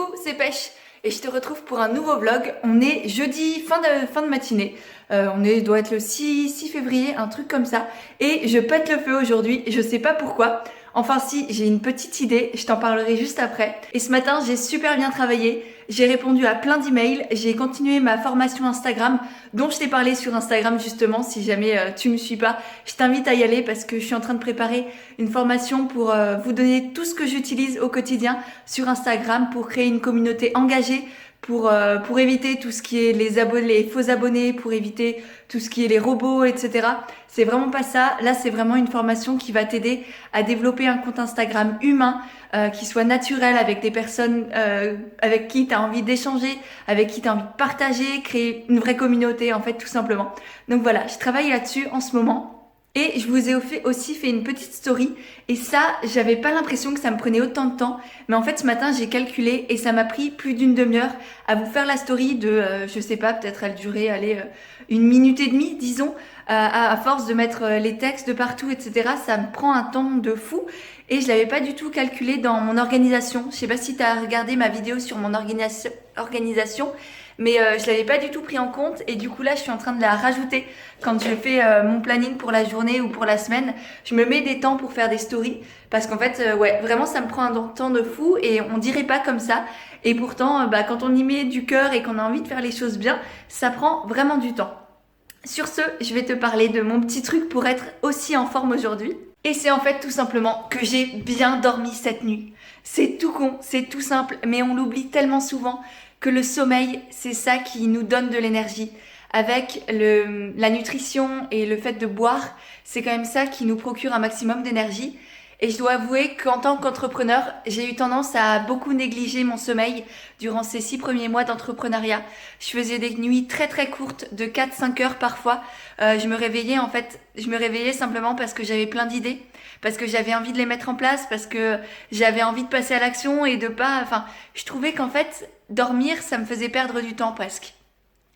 Coucou, c'est Pêche et je te retrouve pour un nouveau vlog. On est jeudi, fin de matinée. Doit être le 6 février, un truc comme ça. Et je pète le feu aujourd'hui, je sais pas pourquoi. Enfin si, j'ai une petite idée, je t'en parlerai juste après. Et ce matin, j'ai super bien travaillé. J'ai répondu à plein d'emails, j'ai continué ma formation Instagram dont je t'ai parlé sur Instagram justement. Si jamais tu me suis pas, je t'invite à y aller parce que je suis en train de préparer une formation pour vous donner tout ce que j'utilise au quotidien sur Instagram pour créer une communauté engagée, pour éviter tout ce qui est les faux abonnés, pour éviter tout ce qui est les robots, etc. C'est vraiment pas ça. Là, c'est vraiment une formation qui va t'aider à développer un compte Instagram humain, qui soit naturel, avec des personnes avec qui tu as envie d'échanger, avec qui tu as envie de partager, créer une vraie communauté, en fait, tout simplement. Donc voilà, je travaille là-dessus en ce moment. Et je vous ai aussi fait une petite story. Et ça, j'avais pas l'impression que ça me prenait autant de temps. Mais en fait, ce matin, j'ai calculé et ça m'a pris plus d'une demi-heure à vous faire la story de, je sais pas, peut-être elle durait, une minute et demie, disons. À force de mettre les textes de partout, etc. Ça me prend un temps de fou. Et je l'avais pas du tout calculé dans mon organisation. Je sais pas si tu as regardé ma vidéo sur mon organisation. Mais je l'avais pas du tout pris en compte et du coup là je suis en train de la rajouter quand je fais mon planning pour la journée ou pour la semaine. Je me mets des temps pour faire des stories parce qu'en fait ouais, vraiment ça me prend un temps de fou et on dirait pas comme ça. Et pourtant quand on y met du cœur et qu'on a envie de faire les choses bien, ça prend vraiment du temps. Sur ce, je vais te parler de mon petit truc pour être aussi en forme aujourd'hui. Et c'est en fait tout simplement que j'ai bien dormi cette nuit. C'est tout con, c'est tout simple, mais on l'oublie tellement souvent que le sommeil, c'est ça qui nous donne de l'énergie. Avec la nutrition et le fait de boire, c'est quand même ça qui nous procure un maximum d'énergie. Et je dois avouer qu'en tant qu'entrepreneur, j'ai eu tendance à beaucoup négliger mon sommeil durant ces 6 premiers mois d'entrepreneuriat. Je faisais des nuits très très courtes, de 4-5 heures parfois. Je me réveillais simplement parce que j'avais plein d'idées, parce que j'avais envie de les mettre en place, parce que j'avais envie de passer à l'action et de pas... Enfin, je trouvais qu'en fait, dormir, ça me faisait perdre du temps presque.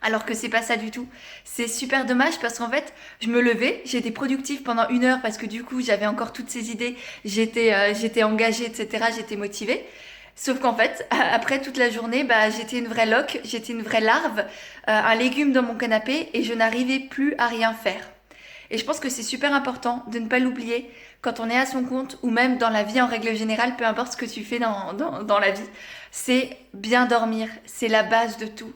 Alors que c'est pas ça du tout. C'est super dommage parce qu'en fait, je me levais, j'étais productive pendant 1 heure parce que du coup, j'avais encore toutes ces idées, j'étais engagée, etc., j'étais motivée. Sauf qu'en fait, après toute la journée, j'étais une vraie loque, j'étais une vraie larve, un légume dans mon canapé et je n'arrivais plus à rien faire. Et je pense que c'est super important de ne pas l'oublier quand on est à son compte ou même dans la vie en règle générale, peu importe ce que tu fais dans la vie. C'est bien dormir, c'est la base de tout.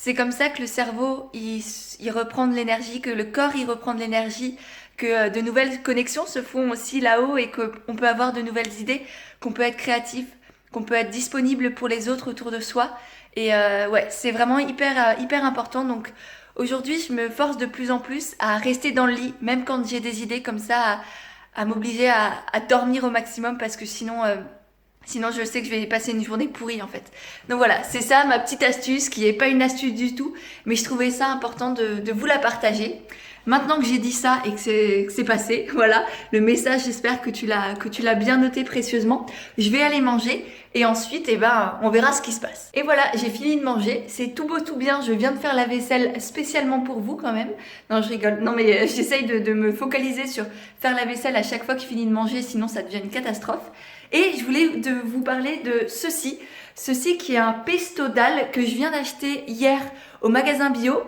C'est comme ça que le cerveau, il reprend de l'énergie, que le corps, il reprend de l'énergie, que de nouvelles connexions se font aussi là-haut et qu'on peut avoir de nouvelles idées, qu'on peut être créatif, qu'on peut être disponible pour les autres autour de soi. Et ouais, c'est vraiment hyper important. Donc aujourd'hui, je me force de plus en plus à rester dans le lit, même quand j'ai des idées comme ça, à m'obliger à dormir au maximum parce que sinon, je sais que je vais passer une journée pourrie en fait. Donc voilà, c'est ça ma petite astuce qui est pas une astuce du tout, mais je trouvais ça important de vous la partager. Maintenant que j'ai dit ça et que c'est passé, voilà, le message, j'espère que tu l'as bien noté précieusement. Je vais aller manger et ensuite, on verra ce qui se passe. Et voilà, j'ai fini de manger. C'est tout beau, tout bien. Je viens de faire la vaisselle spécialement pour vous quand même. Non, je rigole. Non, mais j'essaye de me focaliser sur faire la vaisselle à chaque fois que je finis de manger, sinon ça devient une catastrophe. Et je voulais vous parler de ceci qui est un pesto d'algues que je viens d'acheter hier au magasin bio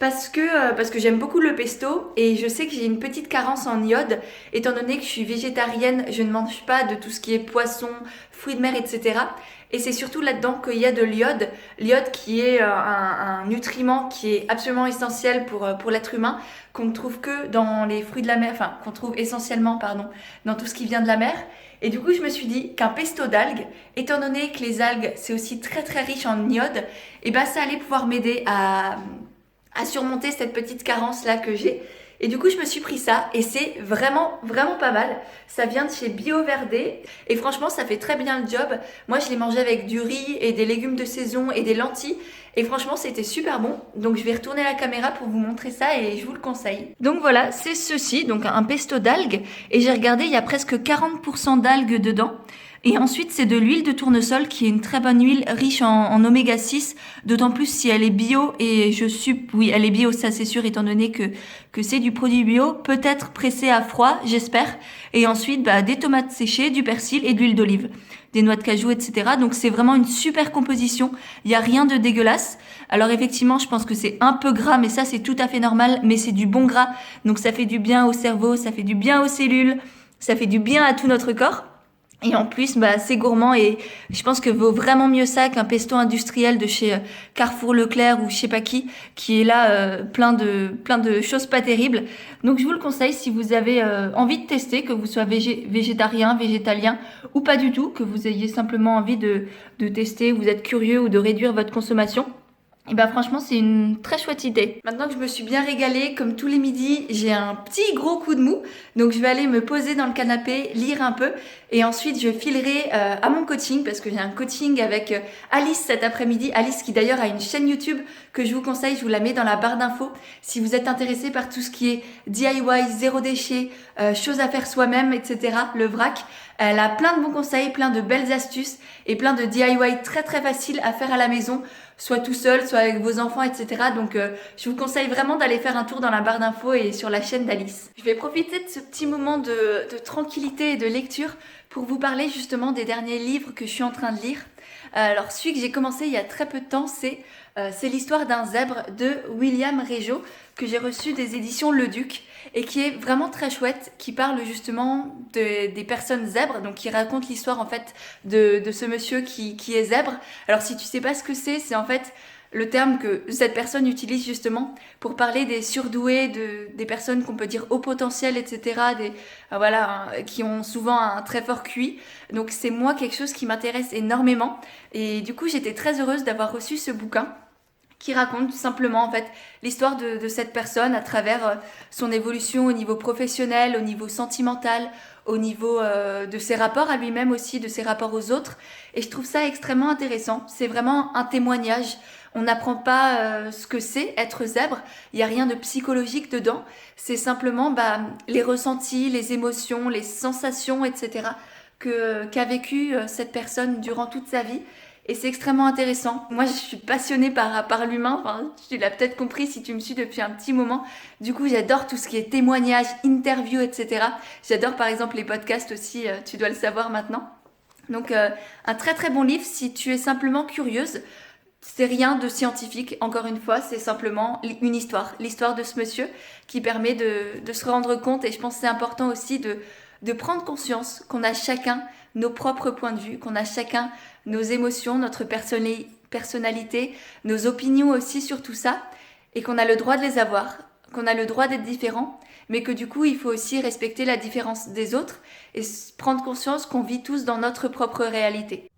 parce que j'aime beaucoup le pesto et je sais que j'ai une petite carence en iode étant donné que je suis végétarienne, je ne mange pas de tout ce qui est poisson, fruits de mer, etc. Et c'est surtout là-dedans qu'il y a de l'iode, l'iode qui est un nutriment qui est absolument essentiel pour l'être humain, qu'on ne trouve que dans les fruits de la mer, enfin qu'on trouve essentiellement, dans tout ce qui vient de la mer. Et du coup, je me suis dit qu'un pesto d'algues, étant donné que les algues, c'est aussi très très riche en iode, ça allait pouvoir m'aider à surmonter cette petite carence-là que j'ai. Et du coup, je me suis pris ça et c'est vraiment, vraiment pas mal. Ça vient de chez Bio Verdé et franchement, ça fait très bien le job. Moi, je l'ai mangé avec du riz et des légumes de saison et des lentilles. Et franchement, c'était super bon. Donc, je vais retourner à la caméra pour vous montrer ça et je vous le conseille. Donc voilà, c'est ceci, donc un pesto d'algues. Et j'ai regardé, il y a presque 40% d'algues dedans. Et ensuite, c'est de l'huile de tournesol qui est une très bonne huile riche en oméga 6, d'autant plus si elle est bio. Et oui, elle est bio, ça c'est sûr, étant donné que c'est du produit bio, peut-être pressé à froid, j'espère. Et ensuite, des tomates séchées, du persil et de l'huile d'olive, des noix de cajou, etc. Donc c'est vraiment une super composition. Il n'y a rien de dégueulasse. Alors effectivement, je pense que c'est un peu gras, mais ça c'est tout à fait normal. Mais c'est du bon gras, donc ça fait du bien au cerveau, ça fait du bien aux cellules, ça fait du bien à tout notre corps. Et en plus, c'est gourmand et je pense que vaut vraiment mieux ça qu'un pesto industriel de chez Carrefour, Leclerc ou je sais pas qui est là plein de choses pas terribles. Donc je vous le conseille si vous avez envie de tester, que vous soyez végétarien, végétalien ou pas du tout, que vous ayez simplement envie de tester, vous êtes curieux ou de réduire votre consommation. Et franchement, c'est une très chouette idée. Maintenant que je me suis bien régalée, comme tous les midis, j'ai un petit gros coup de mou. Donc je vais aller me poser dans le canapé, lire un peu. Et ensuite, je filerai à mon coaching parce que j'ai un coaching avec Alice cet après-midi. Alice qui d'ailleurs a une chaîne YouTube que je vous conseille. Je vous la mets dans la barre d'infos. Si vous êtes intéressé par tout ce qui est DIY, zéro déchet, choses à faire soi-même, etc. Le vrac. Elle a plein de bons conseils, plein de belles astuces et plein de DIY très très faciles à faire à la maison, soit tout seul, soit avec vos enfants, etc. Donc je vous conseille vraiment d'aller faire un tour dans la barre d'infos et sur la chaîne d'Alice. Je vais profiter de ce petit moment de tranquillité et de lecture pour vous parler justement des derniers livres que je suis en train de lire. Alors celui que j'ai commencé il y a très peu de temps, c'est l'histoire d'un zèbre de William Régeau que j'ai reçu des éditions Le Duc et qui est vraiment très chouette, qui parle justement des personnes zèbres, donc qui raconte l'histoire en fait de ce monsieur qui est zèbre. Alors si tu sais pas ce que c'est en fait le terme que cette personne utilise justement pour parler des surdoués, des personnes qu'on peut dire haut potentiel, etc., qui ont souvent un très fort QI. Donc c'est moi quelque chose qui m'intéresse énormément et du coup j'étais très heureuse d'avoir reçu ce bouquin qui raconte tout simplement en fait l'histoire de cette personne à travers son évolution au niveau professionnel, au niveau sentimental, au niveau de ses rapports à lui-même aussi, de ses rapports aux autres. Et je trouve ça extrêmement intéressant. C'est vraiment un témoignage. On n'apprend pas ce que c'est être zèbre. Il n'y a rien de psychologique dedans. C'est simplement les ressentis, les émotions, les sensations, etc. qu'a vécu cette personne durant toute sa vie. Et c'est extrêmement intéressant. Moi, je suis passionnée par l'humain. Enfin, tu l'as peut-être compris si tu me suis depuis un petit moment. Du coup, j'adore tout ce qui est témoignages, interviews, etc. J'adore par exemple les podcasts aussi, tu dois le savoir maintenant. Donc, un très très bon livre si tu es simplement curieuse. C'est rien de scientifique, encore une fois, c'est simplement une histoire. L'histoire de ce monsieur qui permet de se rendre compte. Et je pense que c'est important aussi de prendre conscience qu'on a chacun nos propres points de vue, qu'on a chacun nos émotions, notre personnalité, nos opinions aussi sur tout ça, et qu'on a le droit de les avoir, qu'on a le droit d'être différent, mais que du coup, il faut aussi respecter la différence des autres et prendre conscience qu'on vit tous dans notre propre réalité.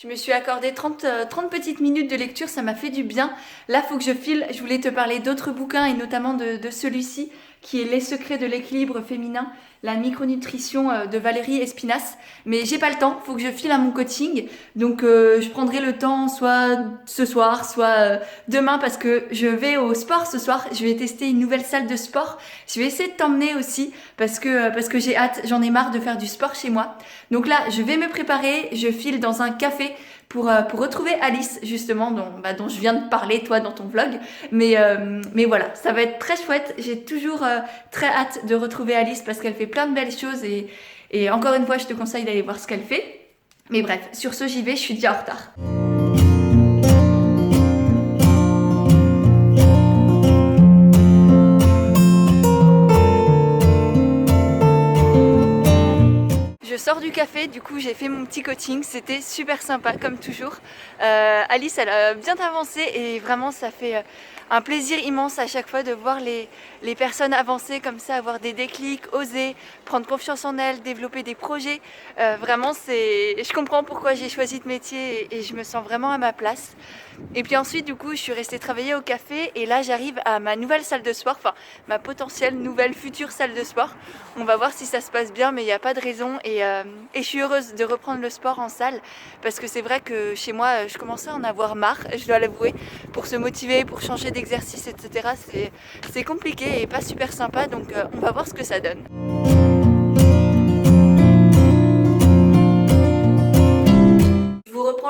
Je me suis accordé 30 petites minutes de lecture, ça m'a fait du bien. Là, faut que je file. Je voulais te parler d'autres bouquins et notamment de celui-ci qui est Les secrets de l'équilibre féminin, la micronutrition de Valérie Espinasse. Mais j'ai pas le temps, faut que je file à mon coaching. Donc je prendrai le temps soit ce soir, soit demain parce que je vais au sport ce soir. Je vais tester une nouvelle salle de sport. Je vais essayer de t'emmener aussi parce que j'ai hâte, j'en ai marre de faire du sport chez moi. Donc là, je vais me préparer, je file dans un café pour retrouver Alice justement dont je viens de parler toi dans ton vlog, mais voilà, ça va être très chouette. J'ai toujours très hâte de retrouver Alice parce qu'elle fait plein de belles choses et encore une fois je te conseille d'aller voir ce qu'elle fait. Mais bref, sur ce j'y vais, je suis déjà en retard. Je sors du café, du coup j'ai fait mon petit coaching, c'était super sympa comme toujours. Alice elle a bien avancé et vraiment ça fait un plaisir immense à chaque fois de voir les personnes avancer comme ça, avoir des déclics, oser, prendre confiance en elles, développer des projets. Vraiment je comprends pourquoi j'ai choisi ce métier et je me sens vraiment à ma place. Et puis ensuite du coup je suis restée travailler au café et là j'arrive à ma nouvelle salle de sport, enfin ma potentielle nouvelle future salle de sport. On va voir si ça se passe bien mais il n'y a pas de raison et et je suis heureuse de reprendre le sport en salle parce que c'est vrai que chez moi je commençais à en avoir marre, je dois l'avouer, pour se motiver, pour changer d'exercice, etc. C'est compliqué et pas super sympa, donc on va voir ce que ça donne.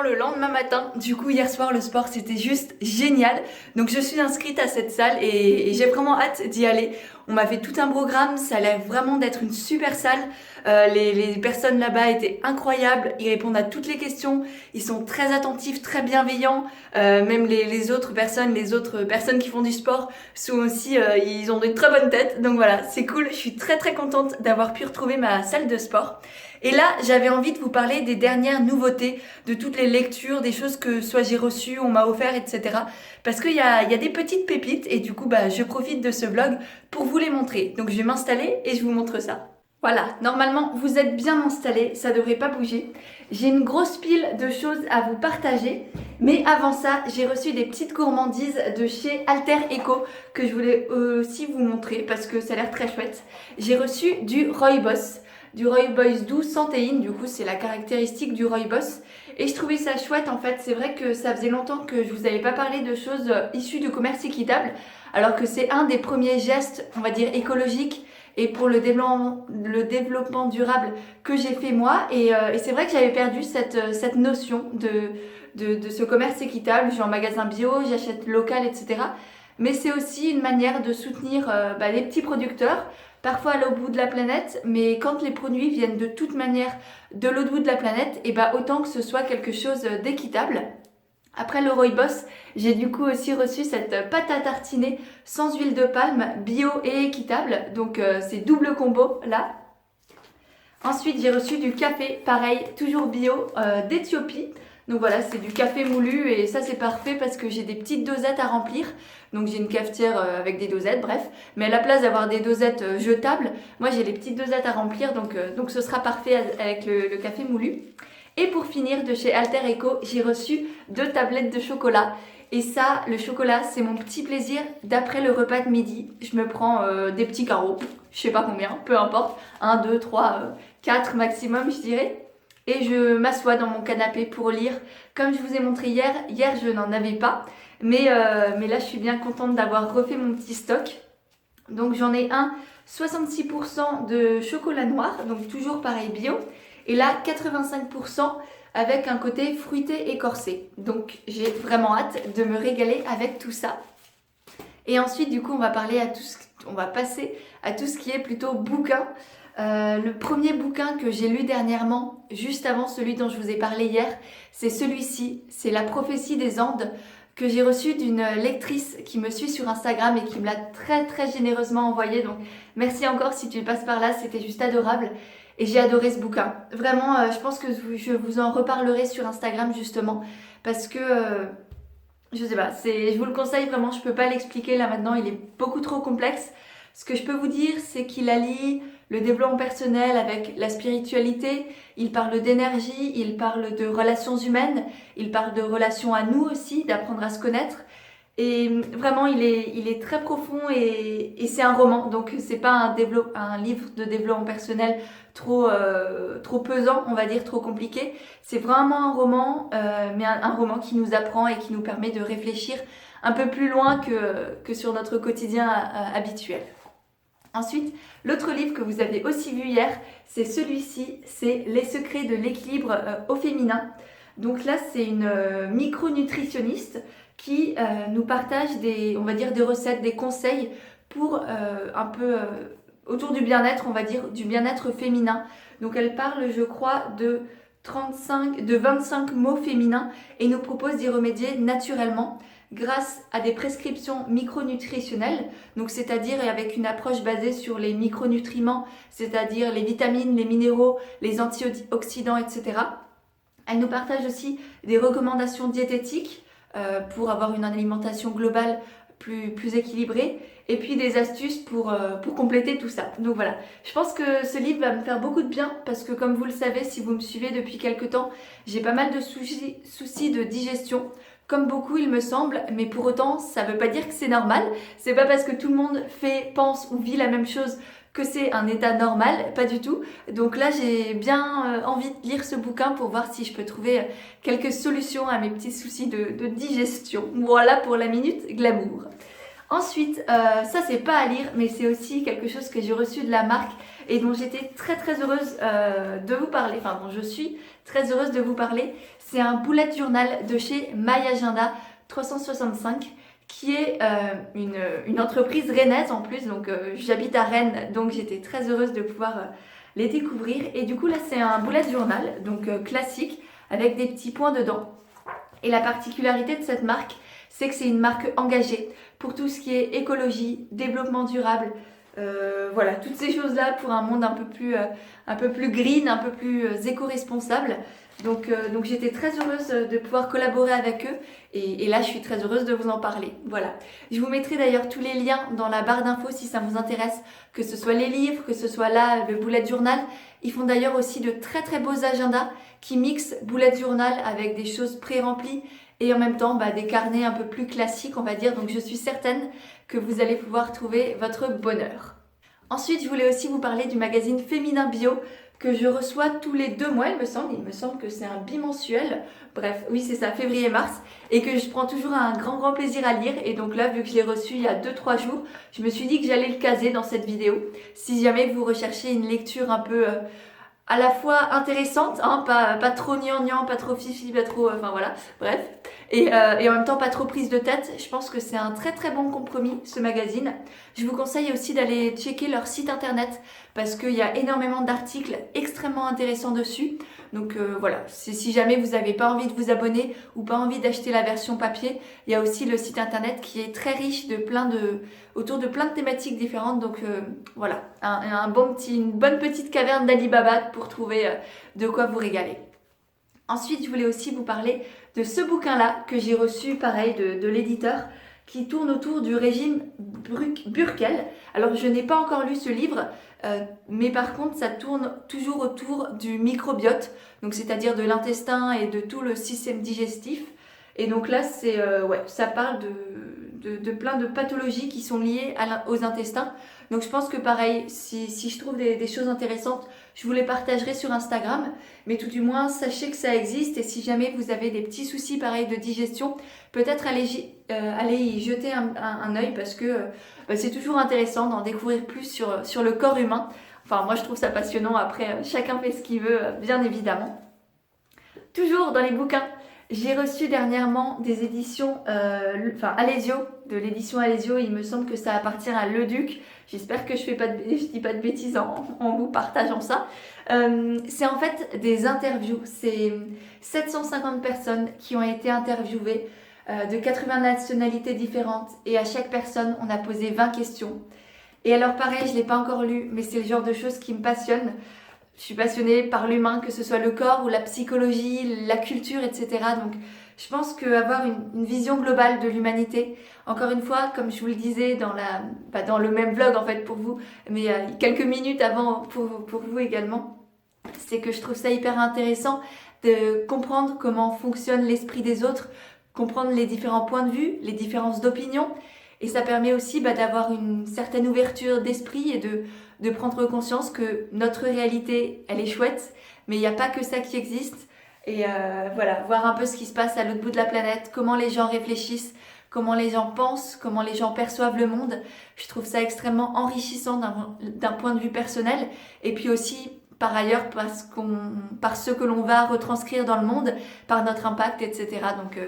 Le lendemain matin, du coup hier soir le sport c'était juste génial, donc je suis inscrite à cette salle et j'ai vraiment hâte d'y aller. On m'a fait tout un programme, ça a l'air vraiment d'être une super salle. Les personnes là-bas étaient incroyables, ils répondent à toutes les questions, ils sont très attentifs, très bienveillants. Même les autres personnes qui font du sport sont aussi, ils ont de très bonnes têtes, donc voilà, c'est cool. Je suis très contente d'avoir pu retrouver ma salle de sport. Et là, j'avais envie de vous parler des dernières nouveautés, de toutes les lectures, des choses que soit j'ai reçues, on m'a offert, etc. Parce qu'il y a des petites pépites et du coup, je profite de ce vlog pour vous les montrer. Donc je vais m'installer et je vous montre ça. Voilà, normalement vous êtes bien installés, ça devrait pas bouger. J'ai une grosse pile de choses à vous partager, mais avant ça, j'ai reçu des petites gourmandises de chez Alter Eco que je voulais aussi vous montrer parce que ça a l'air très chouette. J'ai reçu du Rooibos doux sans théine, du coup c'est la caractéristique du Rooibos. Et je trouvais ça chouette en fait, c'est vrai que ça faisait longtemps que je vous avais pas parlé de choses issues du commerce équitable, alors que c'est un des premiers gestes, on va dire écologiques, et pour le développement durable que j'ai fait moi. Et c'est vrai que j'avais perdu cette notion de ce commerce équitable. Je vais en magasin bio, j'achète local, etc. Mais c'est aussi une manière de soutenir les petits producteurs, parfois à l'autre bout de la planète, mais quand les produits viennent de toute manière de l'autre bout de la planète, et autant que ce soit quelque chose d'équitable. Après le Rooibos, j'ai du coup aussi reçu cette pâte à tartiner sans huile de palme, bio et équitable. Donc c'est double combo là. Ensuite j'ai reçu du café, pareil, toujours bio, d'Éthiopie. Donc voilà, c'est du café moulu et ça c'est parfait parce que j'ai des petites dosettes à remplir. Donc j'ai une cafetière avec des dosettes, bref. Mais à la place d'avoir des dosettes jetables, moi j'ai les petites dosettes à remplir, donc ce sera parfait avec le café moulu. Et pour finir, de chez Alter Eco, j'ai reçu 2 tablettes de chocolat. Et ça, le chocolat, c'est mon petit plaisir d'après le repas de midi. Je me prends des petits carreaux, je sais pas combien, peu importe. 1, 2, 3, 4 maximum, je dirais. Et je m'assois dans mon canapé pour lire. Comme je vous ai montré hier, je n'en avais pas. Mais là, je suis bien contente d'avoir refait mon petit stock. Donc j'en ai un 66% de chocolat noir, donc toujours pareil bio. Et là, 85% avec un côté fruité et corsé. Donc j'ai vraiment hâte de me régaler avec tout ça. Et ensuite, du coup, on va passer à tout ce qui est plutôt bouquin. Le premier bouquin que j'ai lu dernièrement, juste avant celui dont je vous ai parlé hier, c'est celui-ci, c'est La prophétie des Andes, que j'ai reçu d'une lectrice qui me suit sur Instagram et qui me l'a très généreusement envoyé. Donc merci encore si tu passes par là, c'était juste adorable. Et j'ai adoré ce bouquin. Vraiment, je pense que je vous en reparlerai sur Instagram justement. Parce que, je sais pas, je vous le conseille vraiment, je peux pas l'expliquer là maintenant, il est beaucoup trop complexe. Ce que je peux vous dire, c'est qu'il allie le développement personnel avec la spiritualité, il parle d'énergie, il parle de relations humaines, il parle de relations à nous aussi, d'apprendre à se connaître. Et vraiment, il est très profond et c'est un roman, donc c'est pas un livre de développement personnel trop pesant, on va dire, trop compliqué. C'est vraiment un roman, mais un roman qui nous apprend et qui nous permet de réfléchir un peu plus loin que sur notre quotidien habituel. Ensuite, l'autre livre que vous avez aussi vu hier, c'est celui-ci, c'est Les secrets de l'équilibre au féminin. Donc là, c'est une micronutritionniste qui nous partage des recettes, des conseils pour un peu autour du bien-être, on va dire, du bien-être féminin. Donc elle parle, je crois, de 25 mots féminins et nous propose d'y remédier naturellement grâce à des prescriptions micronutritionnelles, donc c'est-à-dire avec une approche basée sur les micronutriments, c'est-à-dire les vitamines, les minéraux, les antioxydants, etc. Elle nous partage aussi des recommandations diététiques pour avoir une alimentation globale plus équilibrée et puis des astuces pour compléter tout ça. Donc voilà, je pense que ce livre va me faire beaucoup de bien parce que comme vous le savez, si vous me suivez depuis quelques temps, j'ai pas mal de soucis de digestion. Comme beaucoup il me semble, mais pour autant ça veut pas dire que c'est normal. C'est pas parce que tout le monde pense ou vit la même chose que c'est un état normal, pas du tout. Donc là, j'ai bien envie de lire ce bouquin pour voir si je peux trouver quelques solutions à mes petits soucis de digestion. Voilà pour la minute glamour. Ensuite, ça c'est pas à lire, mais c'est aussi quelque chose que j'ai reçu de la marque et dont j'étais très heureuse de vous parler, enfin dont je suis très heureuse de vous parler. C'est un bullet journal de chez My Agenda 365 qui est une entreprise rennaise en plus, donc j'habite à Rennes, donc j'étais très heureuse de pouvoir les découvrir. Et du coup là c'est un bullet journal, donc classique, avec des petits points dedans. Et la particularité de cette marque, c'est que c'est une marque engagée pour tout ce qui est écologie, développement durable, voilà, toutes ces choses-là pour un monde un peu plus green, un peu plus éco-responsable. Donc j'étais très heureuse de pouvoir collaborer avec eux et là je suis très heureuse de vous en parler. Voilà. Je vous mettrai d'ailleurs tous les liens dans la barre d'infos si ça vous intéresse, que ce soit les livres, que ce soit là le bullet journal. Ils font d'ailleurs aussi de très beaux agendas qui mixent bullet journal avec des choses pré-remplies et en même temps des carnets un peu plus classiques on va dire. Donc je suis certaine que vous allez pouvoir trouver votre bonheur. Ensuite je voulais aussi vous parler du magazine Féminin Bio que je reçois tous les 2 mois, il me semble que c'est un bimensuel, bref, oui c'est ça, février-mars, et que je prends toujours un grand plaisir à lire, et donc là, vu que je l'ai reçu il y a 2-3 jours, je me suis dit que j'allais le caser dans cette vidéo, si jamais vous recherchez une lecture un peu à la fois intéressante, hein, pas trop gnangnan, pas trop fifi, pas trop, enfin voilà, bref, et en même temps pas trop prise de tête. Je pense que c'est un très bon compromis ce magazine. Je vous conseille aussi d'aller checker leur site internet parce qu'il y a énormément d'articles extrêmement intéressants dessus. Donc voilà, si jamais vous n'avez pas envie de vous abonner ou pas envie d'acheter la version papier, il y a aussi le site internet qui est très riche autour de plein de thématiques différentes. Donc voilà, une bonne petite caverne d'Alibaba pour trouver de quoi vous régaler. Ensuite, je voulais aussi vous parler de ce bouquin-là que j'ai reçu, pareil, de l'éditeur, qui tourne autour du régime Burkel. Alors, je n'ai pas encore lu ce livre, mais par contre, ça tourne toujours autour du microbiote, donc c'est-à-dire de l'intestin et de tout le système digestif. Et donc là, ça parle de plein de pathologies qui sont liées aux intestins. Donc je pense que pareil, si je trouve des choses intéressantes, je vous les partagerai sur Instagram. Mais tout du moins, sachez que ça existe. Et si jamais vous avez des petits soucis pareil de digestion, peut-être allez y jeter un œil parce que c'est toujours intéressant d'en découvrir plus sur le corps humain. Enfin, moi je trouve ça passionnant. Après, chacun fait ce qu'il veut, bien évidemment. Toujours dans les bouquins. J'ai reçu dernièrement des éditions, Alesio, de l'édition Alesio, il me semble que ça appartient à Leduc. J'espère que je dis pas de bêtises en vous partageant ça. C'est en fait des interviews, c'est 750 personnes qui ont été interviewées de 80 nationalités différentes et à chaque personne on a posé 20 questions. Et alors pareil, je ne l'ai pas encore lu, mais c'est le genre de choses qui me passionne. Je suis passionnée par l'humain, que ce soit le corps ou la psychologie, la culture, etc. Donc je pense qu'avoir une vision globale de l'humanité, encore une fois, comme je vous le disais dans le même vlog en fait pour vous, mais quelques minutes avant pour vous également, c'est que je trouve ça hyper intéressant de comprendre comment fonctionne l'esprit des autres, comprendre les différents points de vue, les différences d'opinion. Et ça permet aussi d'avoir une certaine ouverture d'esprit et de prendre conscience que notre réalité, elle est chouette, mais il n'y a pas que ça qui existe. Et voilà, voir un peu ce qui se passe à l'autre bout de la planète, comment les gens réfléchissent, comment les gens pensent, comment les gens perçoivent le monde. Je trouve ça extrêmement enrichissant d'un point de vue personnel. Et puis aussi, par ailleurs, par ce que l'on va retranscrire dans le monde, par notre impact, etc. Donc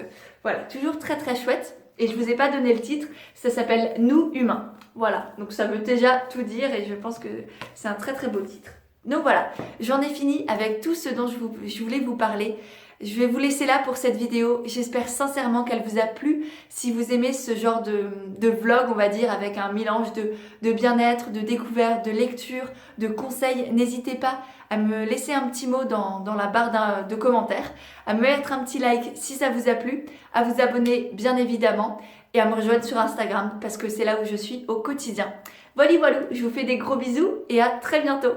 voilà, toujours très chouette. Et je vous ai pas donné le titre, ça s'appelle Nous humains. Voilà, donc ça veut déjà tout dire et je pense que c'est un très beau titre. Donc voilà, j'en ai fini avec tout ce dont je voulais vous parler. Je vais vous laisser là pour cette vidéo. J'espère sincèrement qu'elle vous a plu. Si vous aimez ce genre de vlog, on va dire, avec un mélange de bien-être, de découverte, de lecture, de conseils, n'hésitez pas à me laisser un petit mot dans la barre de commentaires, à me mettre un petit like si ça vous a plu, à vous abonner bien évidemment et à me rejoindre sur Instagram parce que c'est là où je suis au quotidien. Voilà, je vous fais des gros bisous et à très bientôt.